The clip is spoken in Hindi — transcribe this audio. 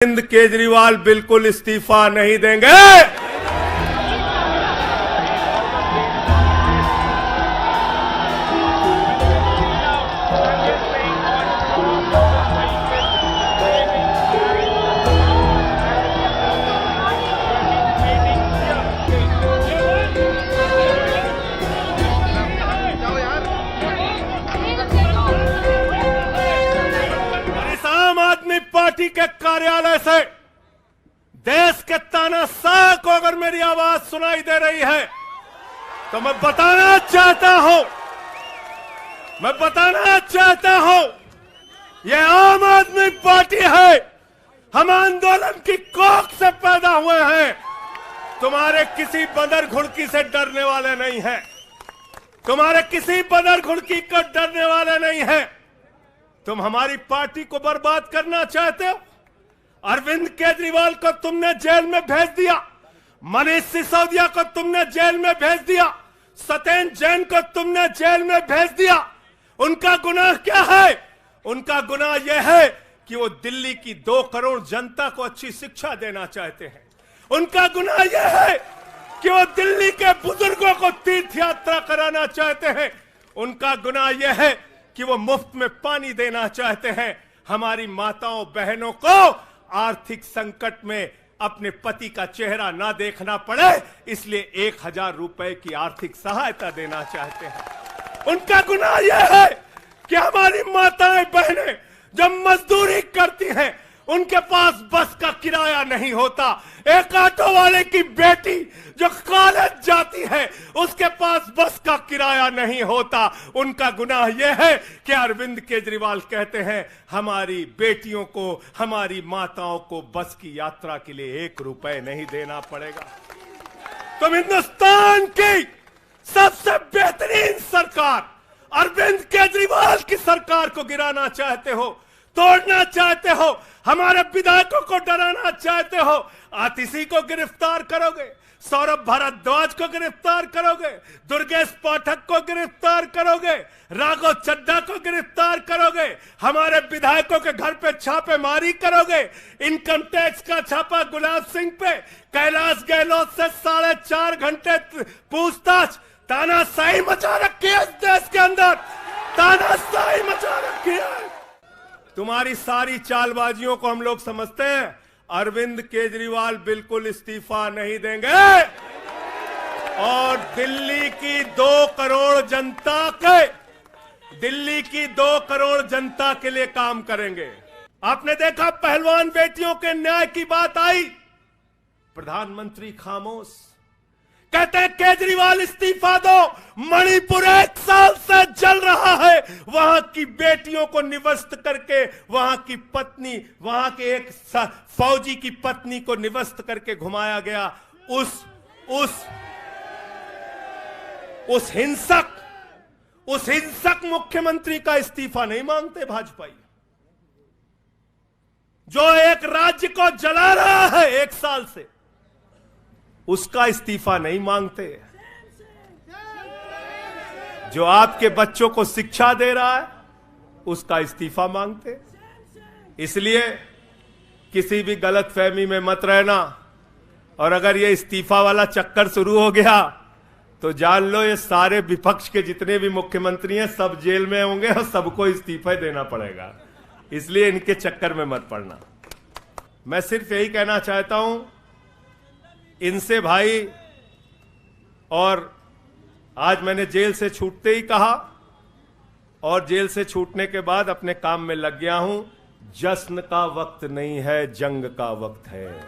अरविंद केजरीवाल बिल्कुल इस्तीफा नहीं देंगे। आम आदमी पार्टी के कार्यालय से देश के तानाशाह को अगर मेरी आवाज सुनाई दे रही है तो मैं बताना चाहता हूं यह आम आदमी पार्टी है। हम आंदोलन की कोख से पैदा हुए हैं। तुम्हारे किसी बंदर घुड़की से डरने वाले नहीं हैं। तुम्हारे किसी बंदर घुड़की को डरने वाले नहीं हैं। तुम हमारी पार्टी को बर्बाद करना चाहते हो। अरविंद केजरीवाल को तुमने जेल में भेज दिया, मनीष सिसोदिया को तुमने जेल में भेज दिया, सत्येंद्र जैन को तुमने जेल में भेज दिया। उनका गुनाह क्या है? उनका गुनाह यह है कि वो दिल्ली की 2 करोड़ जनता को अच्छी शिक्षा देना चाहते हैं। उनका गुनाह यह है कि वो दिल्ली के बुजुर्गों को तीर्थ यात्रा कराना चाहते हैं। उनका गुनाह यह है कि वो मुफ्त में पानी देना चाहते हैं। हमारी माताओं बहनों को आर्थिक संकट में अपने पति का चेहरा ना देखना पड़े, इसलिए 1000 रुपए की आर्थिक सहायता देना चाहते हैं। उनका गुनाह यह है कि हमारी माताएं बहनें जब मजदूरी करती हैं उनके पास बस का किराया नहीं होता। एक ऑटो वाले की बेटी जो कॉलेज जाती है उसके पास बस का किराया नहीं होता। उनका गुनाह यह है कि अरविंद केजरीवाल कहते हैं हमारी बेटियों को, हमारी माताओं को बस की यात्रा के लिए 1 रुपए नहीं देना पड़ेगा। तुम हिंदुस्तान की सबसे बेहतरीन सरकार अरविंद केजरीवाल की सरकार को गिराना चाहते हो, तोड़ना चाहते हो, हमारे विधायकों को डराना चाहते हो। आतिशी को गिरफ्तार करोगे, सौरभ भारद्वाज को गिरफ्तार करोगे, दुर्गेश पाठक को गिरफ्तार करोगे, राघव चड्ढा को गिरफ्तार करोगे, हमारे विधायकों के घर पे छापेमारी करोगे, इनकम टैक्स का छापा गुलाब सिंह पे, कैलाश गहलोत से 4.5 घंटे पूछताछ। तानाशाही मचा रखी है इस देश के अंदर, तानाशाही मचा रखी है। तुम्हारी सारी चालबाजियों को हम लोग समझते हैं। अरविंद केजरीवाल बिल्कुल इस्तीफा नहीं देंगे और दिल्ली की 2 करोड़ जनता के लिए काम करेंगे। आपने देखा पहलवान बेटियों के न्याय की बात आई, प्रधानमंत्री खामोश। कहते हैं केजरीवाल इस्तीफा दो। मणिपुर 1 साल से जल रहा है। वहां की बेटियों को निवस्त करके, वहां की पत्नी, वहां के एक फौजी की पत्नी को निवस्त करके घुमाया गया। उस हिंसक मुख्यमंत्री का इस्तीफा नहीं मांगते भाजपाई, जो एक राज्य को जला रहा है 1 साल से, उसका इस्तीफा नहीं मांगते। जो आपके बच्चों को शिक्षा दे रहा है उसका इस्तीफा मांगते। इसलिए किसी भी गलतफहमी में मत रहना। और अगर ये इस्तीफा वाला चक्कर शुरू हो गया तो जान लो ये सारे विपक्ष के जितने भी मुख्यमंत्री हैं सब जेल में होंगे और सबको इस्तीफा देना पड़ेगा। इसलिए इनके चक्कर में मत पड़ना। मैं सिर्फ यही कहना चाहता हूं इनसे भाई, और आज मैंने जेल से छूटते ही कहा और जेल से छूटने के बाद अपने काम में लग गया हूं। जश्न का वक्त नहीं है, जंग का वक्त है।